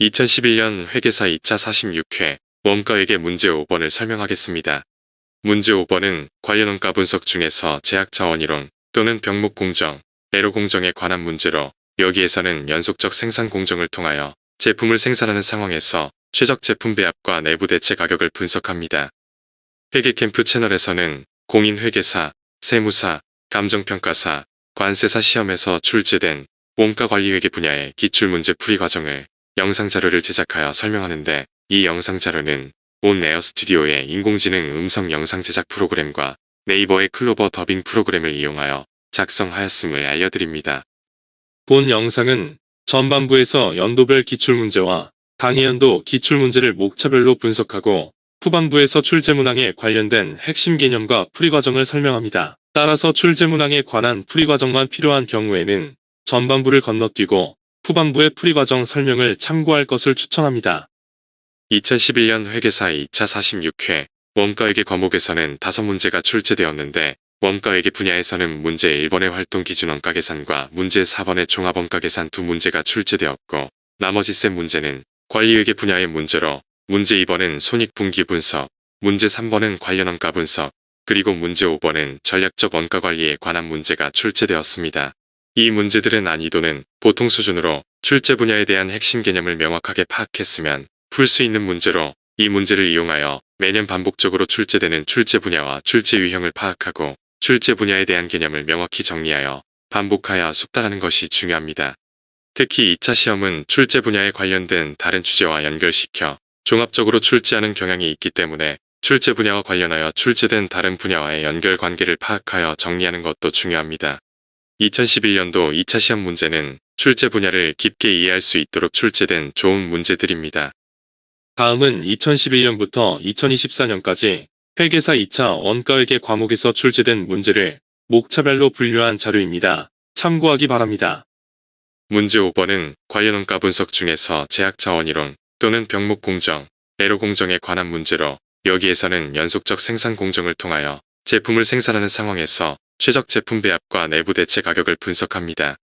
2011년 회계사 2차 46회 원가회계 문제 5번을 설명하겠습니다. 문제 5번은 관련 원가 분석 중에서 제약자원이론 또는 병목 공정, 애로 공정에 관한 문제로 여기에서는 연속적 생산 공정을 통하여 제품을 생산하는 상황에서 최적 제품 배합과 내부 대체 가격을 분석합니다. 회계캠프 채널에서는 공인회계사, 세무사, 감정평가사, 관세사 시험에서 출제된 원가관리회계 분야의 기출문제 풀이 과정을 영상자료를 제작하여 설명하는데, 이 영상자료는 온 에어 스튜디오의 인공지능 음성 영상 제작 프로그램과 네이버의 클로버 더빙 프로그램을 이용하여 작성하였음을 알려드립니다. 본 영상은 전반부에서 연도별 기출문제와 당해연도 기출문제를 목차별로 분석하고 후반부에서 출제문항에 관련된 핵심 개념과 풀이 과정을 설명합니다. 따라서 출제문항에 관한 풀이 과정만 필요한 경우에는 전반부를 건너뛰고 후반부의 풀이 과정 설명을 참고할 것을 추천합니다. 2011년 회계사 2차 46회 원가회계 과목에서는 5문제가 출제되었는데, 원가회계 분야에서는 문제 1번의 활동기준원가계산과 문제 4번의 종합원가계산 2문제가 출제되었고, 나머지 셋 문제는 관리회계 분야의 문제로 문제 2번은 손익분기 분석, 문제 3번은 관련 원가 분석, 그리고 문제 5번은 전략적 원가관리에 관한 문제가 출제되었습니다. 이 문제들의 난이도는 보통 수준으로 출제 분야에 대한 핵심 개념을 명확하게 파악했으면 풀 수 있는 문제로, 이 문제를 이용하여 매년 반복적으로 출제되는 출제 분야와 출제 유형을 파악하고 출제 분야에 대한 개념을 명확히 정리하여 반복하여 숙달하는 것이 중요합니다. 특히 2차 시험은 출제 분야에 관련된 다른 주제와 연결시켜 종합적으로 출제하는 경향이 있기 때문에 출제 분야와 관련하여 출제된 다른 분야와의 연결 관계를 파악하여 정리하는 것도 중요합니다. 2011년도 2차 시험 문제는 출제 분야를 깊게 이해할 수 있도록 출제된 좋은 문제들입니다. 다음은 2011년부터 2024년까지 회계사 2차 원가회계 과목에서 출제된 문제를 목차별로 분류한 자료입니다. 참고하기 바랍니다. 문제 5번은 관련 원가 분석 중에서 제약자원이론 또는 병목 공정, 애로 공정에 관한 문제로 여기에서는 연속적 생산 공정을 통하여 제품을 생산하는 상황에서 최적 제품 배합과 내부 대체 가격을 분석합니다.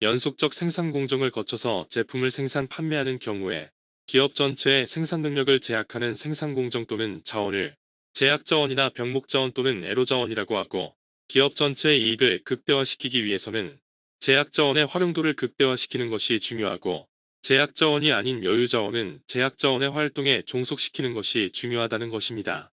연속적 생산 공정을 거쳐서 제품을 생산 판매하는 경우에 기업 전체의 생산 능력을 제약하는 생산 공정 또는 자원을 제약자원이나 병목자원 또는 애로자원이라고 하고, 기업 전체의 이익을 극대화시키기 위해서는 제약자원의 활용도를 극대화시키는 것이 중요하고, 제약자원이 아닌 여유자원은 제약자원의 활동에 종속시키는 것이 중요하다는 것입니다.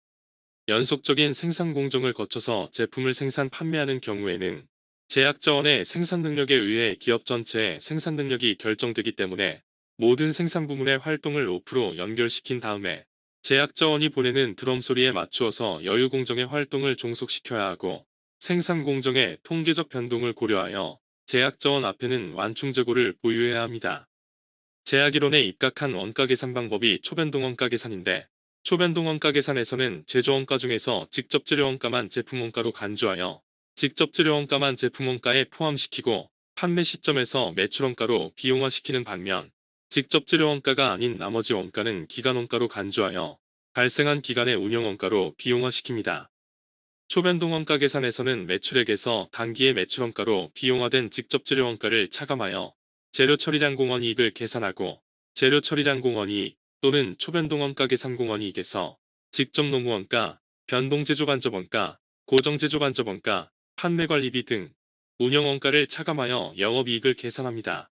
연속적인 생산 공정을 거쳐서 제품을 생산 판매하는 경우에는 제약자원의 생산 능력에 의해 기업 전체의 생산 능력이 결정되기 때문에 모든 생산 부문의 활동을 5% 연결시킨 다음에 제약자원이 보내는 드럼 소리에 맞추어서 여유 공정의 활동을 종속시켜야 하고, 생산 공정의 통계적 변동을 고려하여 제약자원 앞에는 완충재고를 보유해야 합니다. 제약이론에 입각한 원가계산 방법이 초변동 원가계산인데, 초변동 원가계산에서는 제조원가 중에서 직접 재료원가만 제품원가로 간주하여 직접 재료원가만 제품원가에 포함시키고 판매 시점에서 매출원가로 비용화시키는 반면, 직접 재료원가가 아닌 나머지 원가는 기간원가로 간주하여 발생한 기간의 운영원가로 비용화시킵니다. 초변동 원가 계산에서는 매출액에서 단기의 매출원가로 비용화된 직접 재료원가를 차감하여 재료 처리량 공원이익을 계산하고, 재료 처리량 공원이익 또는 초변동 원가 계산 공원이익에서 직접 노무원가, 변동제조간접원가, 고정제조간접원가, 판매관리비 등 운영원가를 차감하여 영업이익을 계산합니다.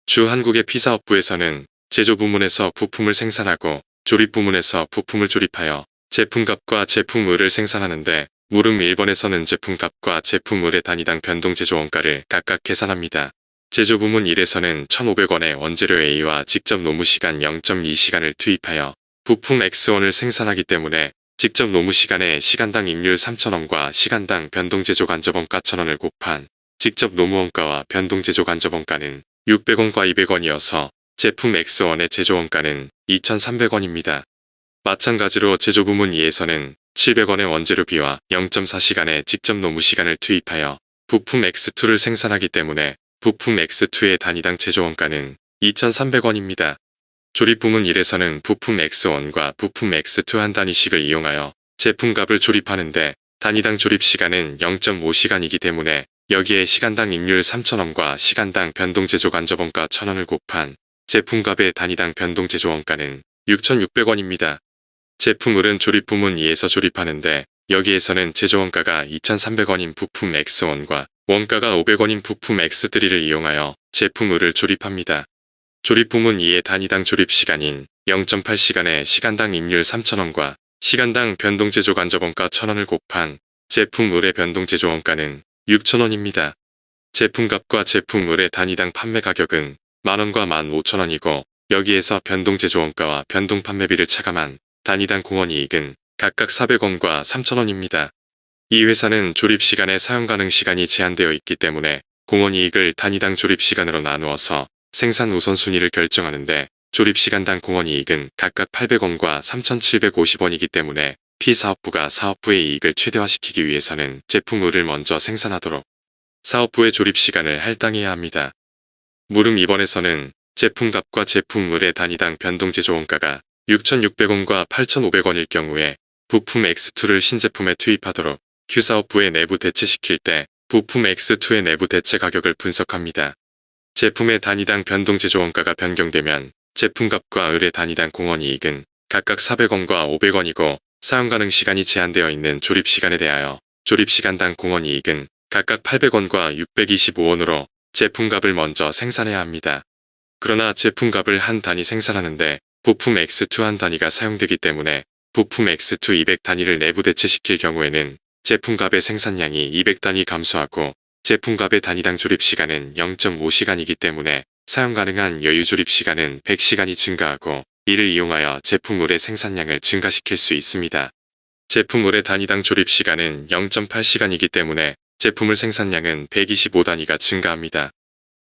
주한국의 피사업부에서는 제조 부문에서 부품을 생산하고 조립 부문에서 부품을 조립하여 제품값과 제품을을 생산하는데, 물음 1번에서는 제품값과 제품을의 단위당 변동제조원가를 각각 계산합니다. 제조 부문 1에서는 1,500원의 원재료 A와 직접 노무시간 0.2시간을 투입하여 부품 X1을 생산하기 때문에 직접 노무시간에 시간당 임률 3,000원과 시간당 변동제조간접원가 1,000원을 곱한 직접 노무원가와 변동제조간접원가는 600원과 200원이어서 제품 X1의 제조원가는 2,300원입니다. 마찬가지로 제조 부문 2에서는 700원의 원재료비와 0.4시간의 직접 노무시간을 투입하여 부품 X2를 생산하기 때문에 부품 X2의 단위당 제조원가는 2,300원입니다. 조립 부문 1에서는 부품 X1과 부품 X2 한 단위씩을 이용하여 제품값을 조립하는데, 단위당 조립시간은 0.5시간이기 때문에 여기에 시간당 임률 3,000원과 시간당 변동제조간접원가 1,000원을 곱한 제품값의 단위당 변동 제조 원가는 6,600원입니다. 제품을은 조립 부문 2에서 조립하는데 여기에서는 제조 원가가 2,300원인 부품 X1과 원가가 500원인 부품 X3를 이용하여 제품을을 조립합니다. 조립 부문 2의 단위당 조립 시간인 0.8시간에 시간당 임률 3,000원과 시간당 변동 제조 간접 원가 1,000원을 곱한 제품을의 변동 제조 원가는 6,000원입니다. 제품값과 제품을의 단위당 판매 가격은 만원과 15,000원이고 여기에서 변동 제조 원가와 변동 판매비를 차감한 단위당 공원이익은 각각 400원과 3,000원입니다. 이 회사는 조립 시간의 사용 가능 시간이 제한되어 있기 때문에 공원이익을 단위당 조립 시간으로 나누어서 생산 우선순위를 결정하는데 조립 시간당 공원이익은 각각 800원과 3,750원이기 때문에 P사업부가 사업부의 이익을 최대화시키기 위해서는 제품을을 먼저 생산하도록 사업부의 조립 시간을 할당해야 합니다. 물음 2번에서는 제품값과 제품을의 단위당 변동 제조 원가가 6,600원과 8,500원일 경우에 부품 X2를 신제품에 투입하도록 Q사업부에 내부 대체시킬 때 부품 X2의 내부 대체 가격을 분석합니다. 제품의 단위당 변동 제조 원가가 변경되면 제품값과 을의 단위당 공원이익은 각각 400원과 500원이고 사용 가능 시간이 제한되어 있는 조립 시간에 대하여 조립 시간당 공원이익은 각각 800원과 625원으로 제품값을 먼저 생산해야 합니다. 그러나 제품값을 한 단위 생산하는데 부품 X2 한 단위가 사용되기 때문에 부품 X2 200 단위를 내부 대체시킬 경우에는 제품값의 생산량이 200단위 감소하고 제품값의 단위당 조립 시간은 0.5시간이기 때문에 사용 가능한 여유 조립 시간은 100시간이 증가하고 이를 이용하여 제품을의 생산량을 증가시킬 수 있습니다. 제품을의 단위당 조립 시간은 0.8시간이기 때문에 제품을 생산량은 125단위가 증가합니다.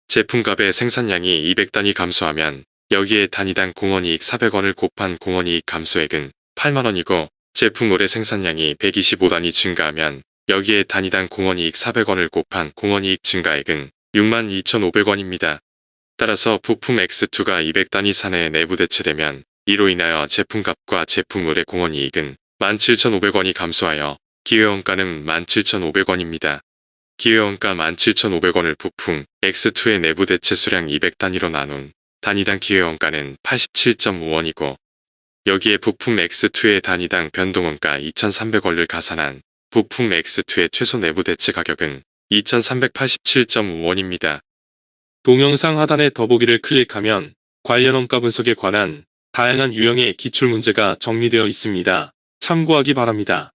제품값의 생산량이 200단위 감소하면 여기에 단위당 공원이익 400원을 곱한 공원이익 감소액은 8만원이고 제품을의 생산량이 125단위 증가하면 여기에 단위당 공원이익 400원을 곱한 공원이익 증가액은 62,500원입니다. 따라서 부품 X2가 200단위 사내에 내부 대체되면 이로 인하여 제품값과 제품을의 공원이익은 17,500원이 감소하여 기회원가는 17,500원입니다. 기회원가 17,500원을 부품 X2의 내부 대체 수량 200단위로 나눈 단위당 기회원가는 87.5원이고 여기에 부품 X2의 단위당 변동원가 2,300원을 가산한 부품 X2의 최소 내부 대체 가격은 2,387.5원입니다. 동영상 하단의 더보기를 클릭하면 관련 원가 분석에 관한 다양한 유형의 기출문제가 정리되어 있습니다. 참고하기 바랍니다.